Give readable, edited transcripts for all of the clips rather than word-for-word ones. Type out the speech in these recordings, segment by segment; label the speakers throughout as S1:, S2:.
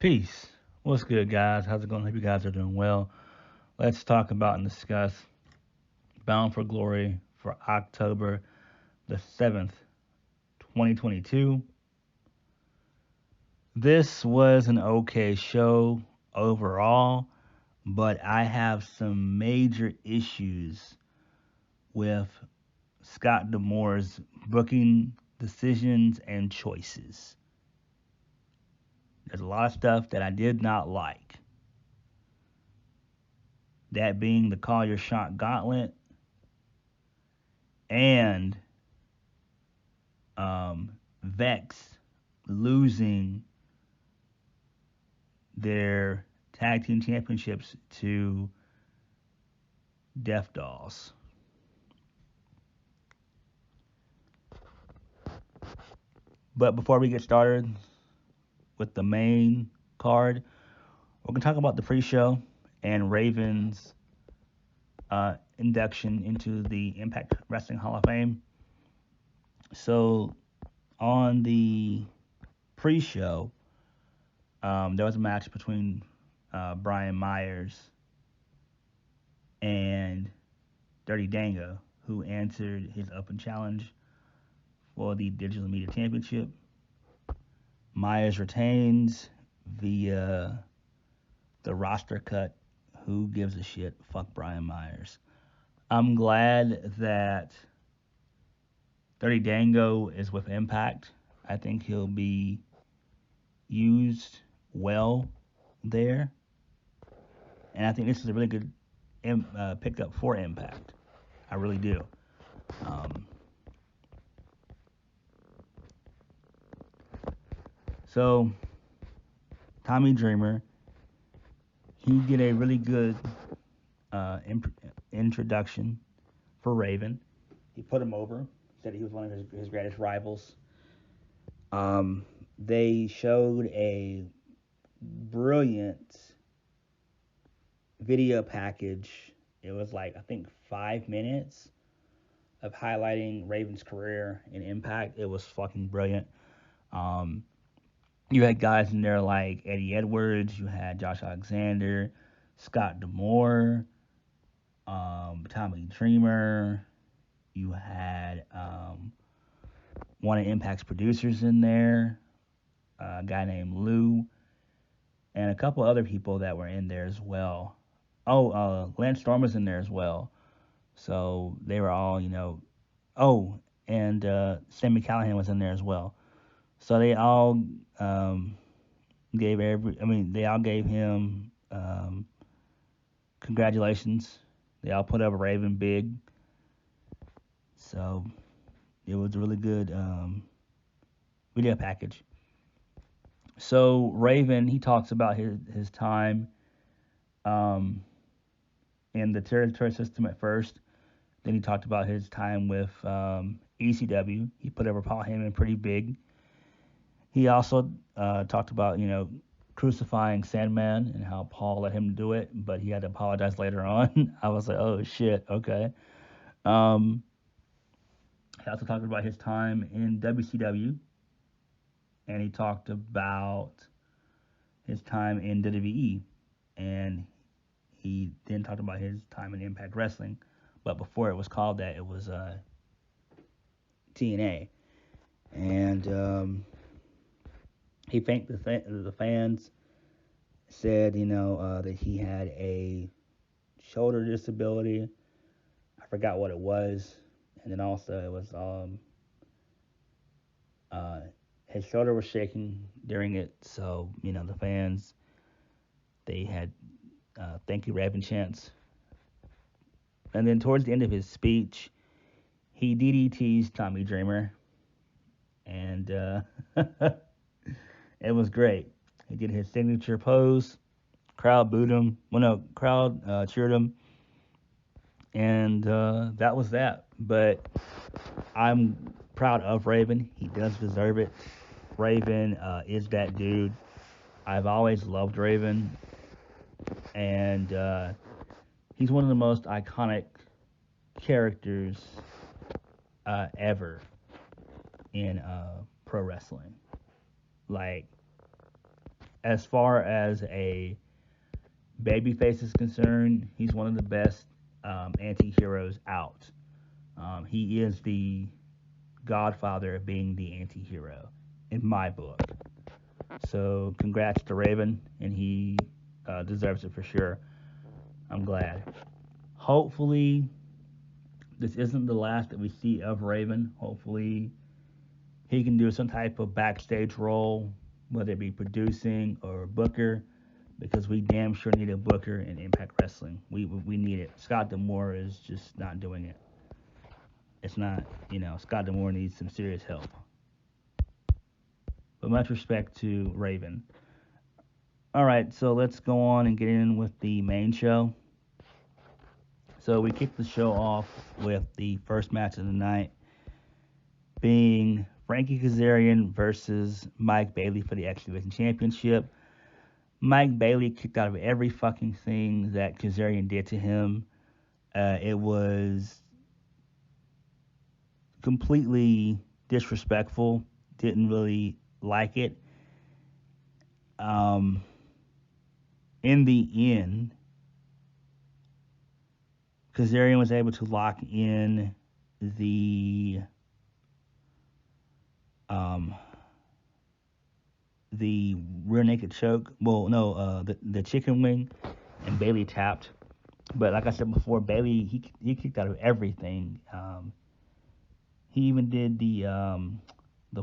S1: Peace. What's good, guys? How's it going? Hope you guys are doing well. Let's talk about and discuss Bound for Glory for October the 7th, 2022. This was an okay show overall, but I have some major issues with Scott D'Amore's booking decisions and choices. There's a lot of stuff that I did not like. That being the Call Your Shot Gauntlet and Vex losing their tag team championships to Death Dolls. But before we get started with the main card, we're going to talk about the pre-show and Raven's induction into the Impact Wrestling Hall of Fame. So on the pre-show, there was a match between Brian Myers and Dirty Dango, who answered his open challenge for the Digital Media Championship. Myers retains via the roster cut. Who gives a shit? Fuck Brian Myers. I'm glad that Dirty Dango is with Impact. I think he'll be used well there. And I think this is a really good pickup for Impact. I really do. So, Tommy Dreamer, he did a really good introduction for Raven. He put him over, said he was one of his greatest rivals. They showed a brilliant video package. It was like, I think, 5 minutes of highlighting Raven's career in Impact. It was fucking brilliant. You had guys in there like Eddie Edwards, you had Josh Alexander, Scott D'Amore, Tommy Dreamer, you had one of Impact's producers in there, a guy named Lou, and a couple other people that were in there as well. Oh, Lance Storm was in there as well. So they were all, and Sammy Callahan was in there as well. So they all they all gave him congratulations. They all put up Raven big. So it was a really good video package. So Raven, he talks about his time in the territory system at first. Then he talked about his time with ECW. He put over Paul Heyman pretty big. He also talked about, crucifying Sandman and how Paul let him do it, but he had to apologize later on. I was like, oh shit, okay. He also talked about his time in WCW, and he talked about his time in WWE, and he then talked about his time in Impact Wrestling, but before it was called that, it was TNA, and he thanked the fans, said, that he had a shoulder disability. I forgot what it was. And then also it was his shoulder was shaking during it. So, the fans, they had thank you Raven chants. And then towards the end of his speech, he DDT's Tommy Dreamer. And it was great. He did his signature pose. Crowd booed him. Well, no, crowd cheered him. And that was that. But I'm proud of Raven. He does deserve it. Raven is that dude. I've always loved Raven. And he's one of the most iconic characters ever in pro wrestling. Like, as far as a babyface is concerned, he's one of the best anti-heroes out. He is the godfather of being the anti-hero in my book. So congrats to Raven, and he deserves it for sure. I'm glad. Hopefully, this isn't the last that we see of Raven. Hopefully, he can do some type of backstage role, whether it be producing or booker, because we damn sure need a booker in Impact Wrestling. We need it. Scott D'Amore is just not doing it. It's not, Scott D'Amore needs some serious help. But much respect to Raven. All right, so let's go on and get in with the main show. So we kicked the show off with the first match of the night being Frankie Kazarian versus Mike Bailey for the X Division Championship. Mike Bailey kicked out of every fucking thing that Kazarian did to him. It was completely disrespectful. Didn't really like it. In the end, Kazarian was able to lock in the rear naked choke. Well, no, the chicken wing, and Bailey tapped. But like I said before, Bailey he kicked out of everything. He even did the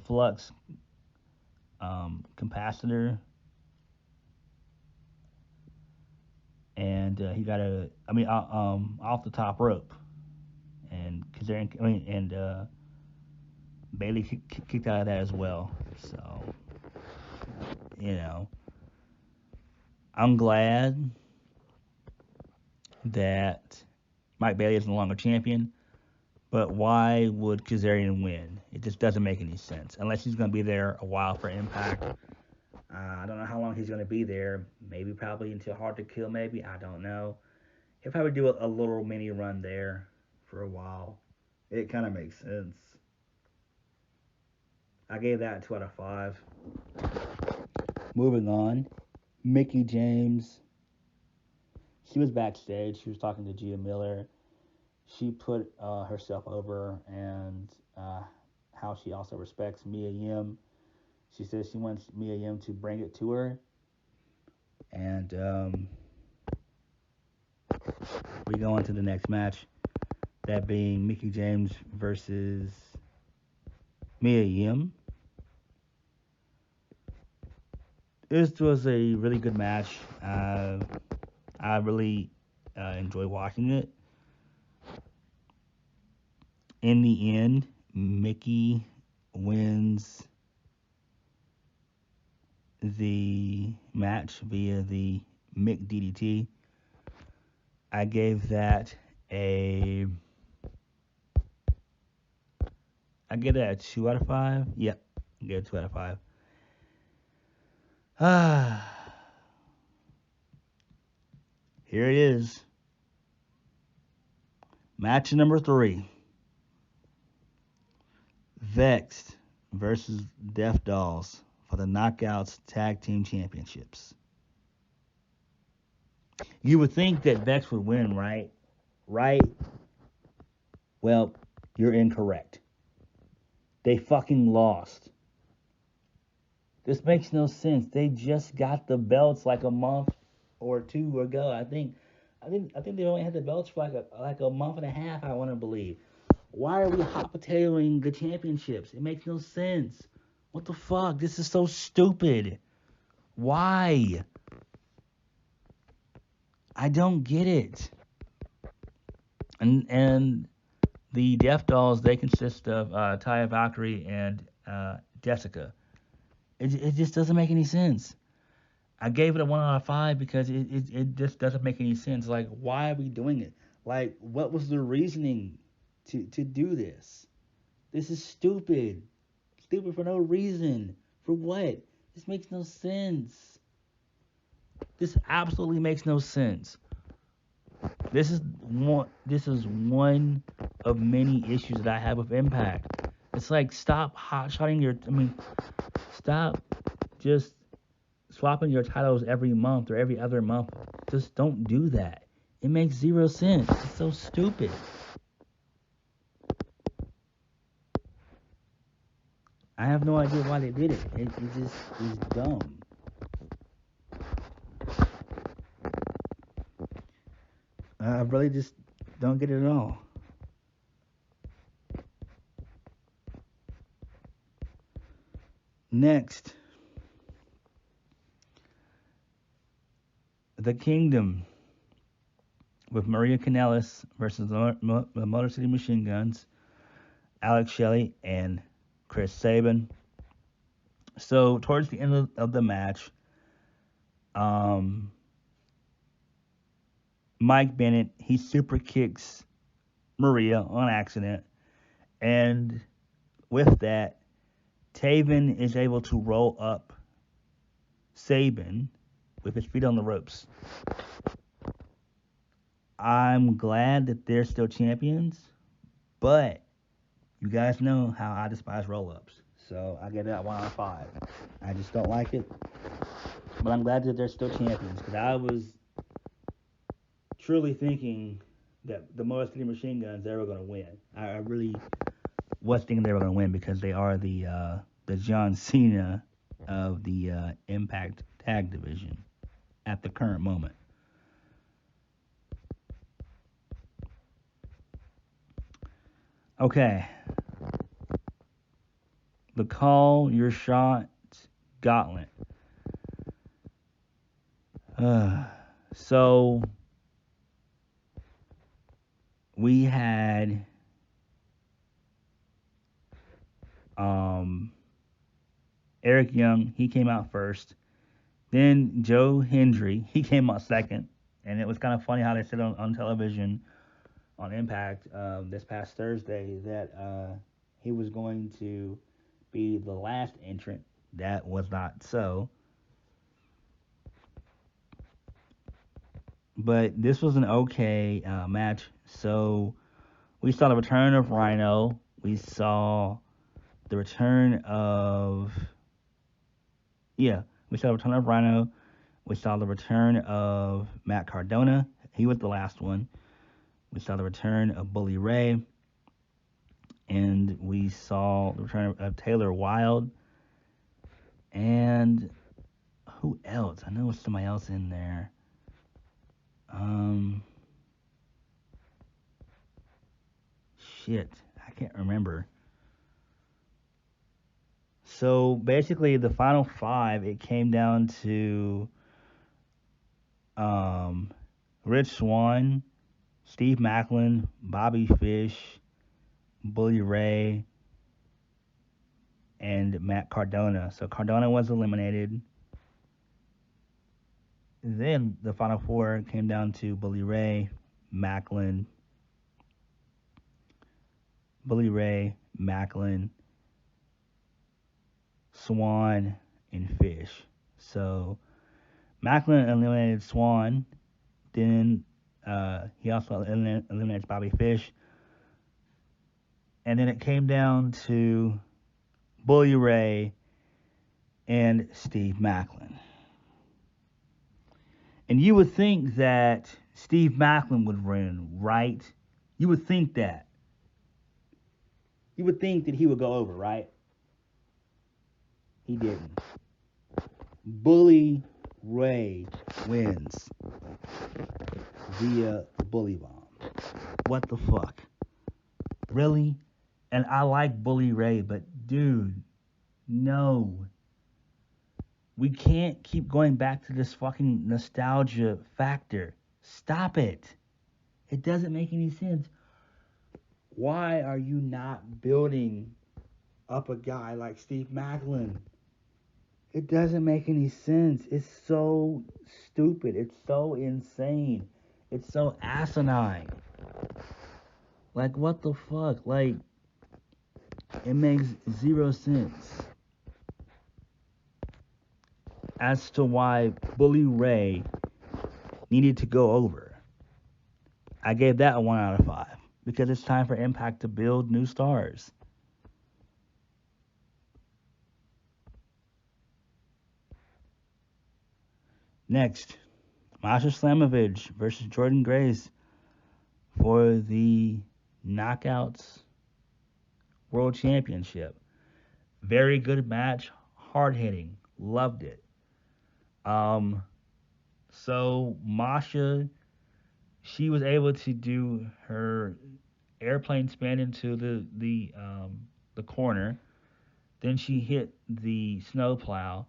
S1: flux capacitor, and he got off the top rope, and Kazarian, Bailey kicked out of that as well. So, I'm glad that Mike Bailey is no longer champion. But why would Kazarian win? It just doesn't make any sense. Unless he's going to be there a while for Impact. I don't know how long he's going to be there. Probably until Hard to Kill, maybe. I don't know. He'll probably do a little mini run there for a while. It kind of makes sense. I gave that a 2 out of 5. Moving on. Mickie James. She was backstage. She was talking to Gia Miller. She put herself over, and how she also respects Mia Yim. She says she wants Mia Yim to bring it to her. And we go on to the next match, that being Mickie James versus Mia Yim. This was a really good match. I really enjoy watching it. In the end, Mickie wins the match via the Mick DDT. I gave that a 2 out of 5. Yep, I gave it 2 out of 5. Here it is. Match number 3. Vexed versus Death Dolls for the Knockouts Tag Team Championships. You would think that Vex would win, right? Right? Well, you're incorrect. They fucking lost. This makes no sense. They just got the belts like a month or 2 ago. I think they only had the belts for like a month and a half, I want to believe. Why are we hot potatoing the championships? It makes no sense. What the fuck? This is so stupid. Why? I don't get it. And the Death Dolls, they consist of Taya Valkyrie and Jessica. It just doesn't make any sense. I gave it a 1 out of 5 because it just doesn't make any sense. Like, why are we doing it? Like, what was the reasoning to do this? This is stupid. Stupid for no reason. For what? This makes no sense. This absolutely makes no sense. This is one of many issues that I have with Impact. It's like, stop hot-shotting stop just swapping your titles every month or every other month. Just don't do that. It makes zero sense. It's so stupid. I have no idea why they did it. It just is dumb. I really just don't get it at all. Next, The Kingdom with Maria Kanellis versus the Motor City Machine Guns, Alex Shelley, and Chris Sabin. So towards the end of the match, Mike Bennett, he super kicks Maria on accident, and with that, Taven is able to roll up Sabin with his feet on the ropes. I'm glad that they're still champions, but you guys know how I despise roll-ups. So I give that 1 out of 5. I just don't like it. But I'm glad that they're still champions, because I was truly thinking that the Motor City Machine Guns, they were going to win. I really was thinking they were going to win, because they are the John Cena of the Impact Tag Division at the current moment. Okay. The Call Your Shot Gauntlet. So we had Eric Young, he came out first. Then Joe Hendry, he came out second. And it was kind of funny how they said on television on Impact this past Thursday that he was going to be the last entrant. That was not so. But this was an okay match. So we saw the return of Rhino. We saw the return of... Yeah, we saw the return of Rhino. We saw the return of Matt Cardona. He was the last one. We saw the return of Bully Ray. And we saw the return of Taylor Wilde. And who else? I know there was somebody else in there. Shit, I can't remember. So basically, the final 5, it came down to Rich Swann, Steve Macklin, Bobby Fish, Bully Ray, and Matt Cardona. So Cardona was eliminated. Then the final 4 came down to Bully Ray, Macklin, Swann, and Fish. So Macklin eliminated Swann. Then he also eliminates Bobby Fish. And then it came down to Bully Ray and Steve Macklin. And you would think that Steve Macklin would win, right? You would think that. You would think that he would go over, right? He didn't. Bully Ray wins via Bully Bomb. What the fuck? Really? And I like Bully Ray, but dude, no. We can't keep going back to this fucking nostalgia factor. Stop it. It doesn't make any sense. Why are you not building up a guy like Steve Macklin? It doesn't make any sense. It's so stupid. It's so insane. It's so asinine. Like, what the fuck? Like, it makes zero sense as to why Bully Ray needed to go over. I gave that a 1 out of 5 because it's time for Impact to build new stars. Next, Masha Slamovich versus Jordan Grace for the Knockouts World Championship. Very good match, hard hitting, loved it. Um, so Masha, she was able to do her airplane spin into the corner. Then she hit the snowplow,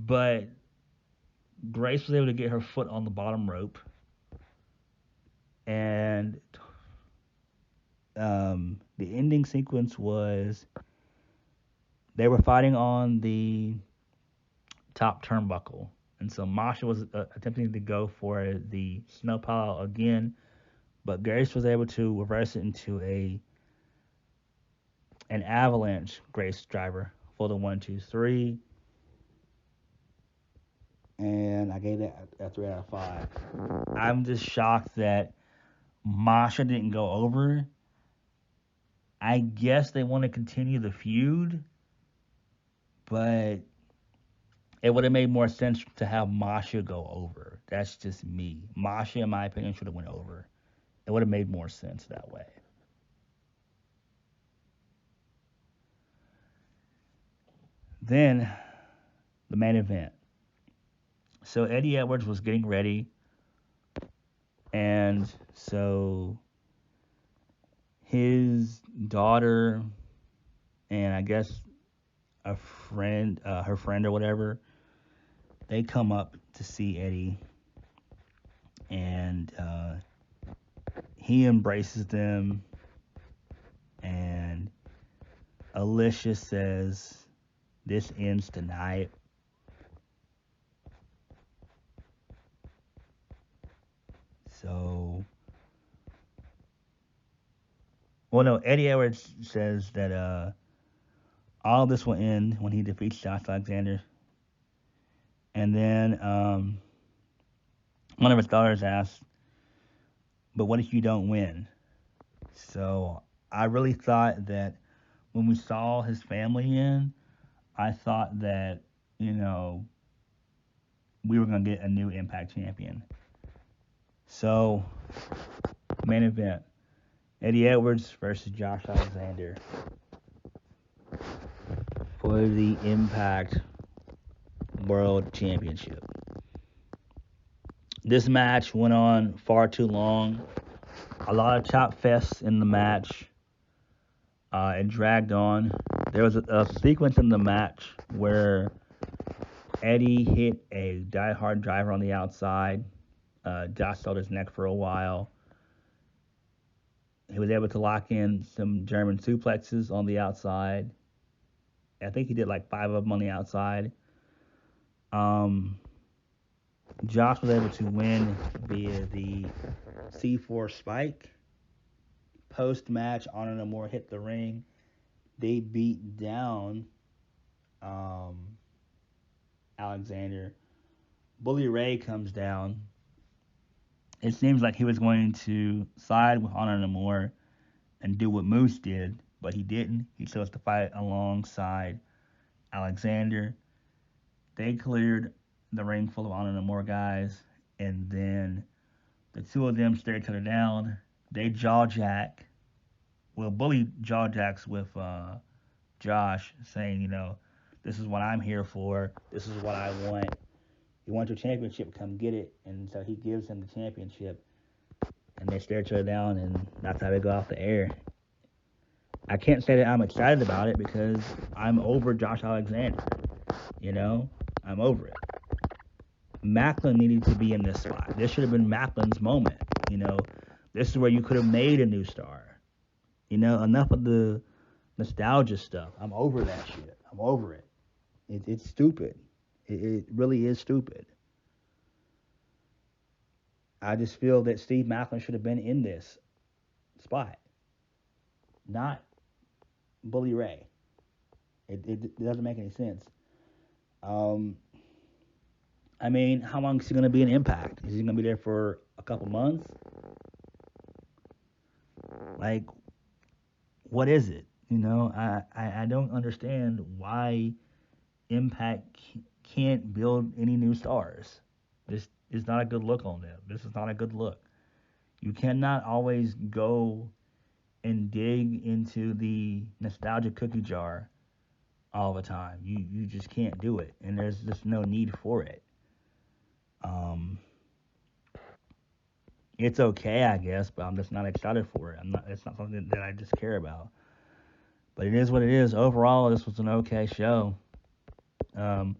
S1: but Grace was able to get her foot on the bottom rope, and the ending sequence was they were fighting on the top turnbuckle, and so Masha was attempting to go for the snowplow again, but Grace was able to reverse it into an avalanche Grace driver for the 1, 2, 3, and I gave that a 3 out of 5. I'm just shocked that Masha didn't go over. I guess they want to continue the feud, but it would have made more sense to have Masha go over. That's just me. Masha, in my opinion, should have went over. It would have made more sense that way. Then, the main event. So Eddie Edwards was getting ready, and so his daughter and I guess a friend, her friend or whatever, they come up to see Eddie, and he embraces them, and Alicia says, "This ends tonight." So, well, no, Eddie Edwards says that all this will end when he defeats Josh Alexander. And then one of his daughters asks, "But what if you don't win?" So I really thought that when we saw his family in, I thought that, you know, we were going to get a new Impact champion. So, main event, Eddie Edwards versus Josh Alexander for the Impact World Championship. This match went on far too long. A lot of chop fests in the match. It dragged on. There was a sequence in the match where Eddie hit a die-hard driver on the outside. Josh held his neck for a while. He was able to lock in some German suplexes on the outside. I think he did like 5 of them on the outside. Josh was able to win via the C4 spike. Post-match, Honor No More hit the ring. They beat down Alexander. Bully Ray comes down. It seems like he was going to side with Honor No More and do what Moose did, but he didn't. He chose to fight alongside Alexander. They cleared the ring full of Honor No More guys, and then the two of them stare each other down. They jaw jack. Well, Bully jaw jacks with Josh, saying, this is what I'm here for. This is what I want. You want your championship, come get it. And so he gives him the championship. And they stare each other down, and that's how they go off the air. I can't say that I'm excited about it because I'm over Josh Alexander. I'm over it. Macklin needed to be in this spot. This should have been Macklin's moment. This is where you could have made a new star. Enough of the nostalgia stuff. I'm over that shit. I'm over it. It's stupid. It really is stupid. I just feel that Steve Macklin should have been in this spot, not Bully Ray. It doesn't make any sense. How long is he going to be in Impact? Is he going to be there for a couple months? Like, what is it? I don't understand why Impact can't build any new stars. This is not a good look on them. This is not a good look. You cannot always go and dig into the nostalgia cookie jar all the time. You just can't do it, and there's just no need for it. It's okay, I guess, but I'm just not excited for it. I'm not. It's not something that I just care about. But it is what it is. Overall, this was an okay show. Um,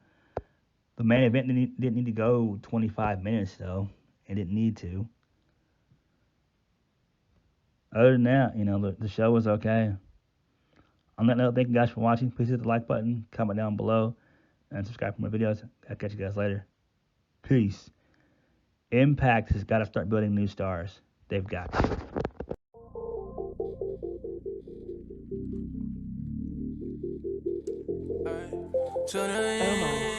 S1: the main event didn't need to go 25 minutes though. It didn't need to. Other than that, the show was okay. On that note, thank you guys for watching. Please hit the like button, comment down below, and subscribe for more videos. I'll catch you guys later. Peace. Impact has got to start building new stars. They've got to.
S2: Oh my.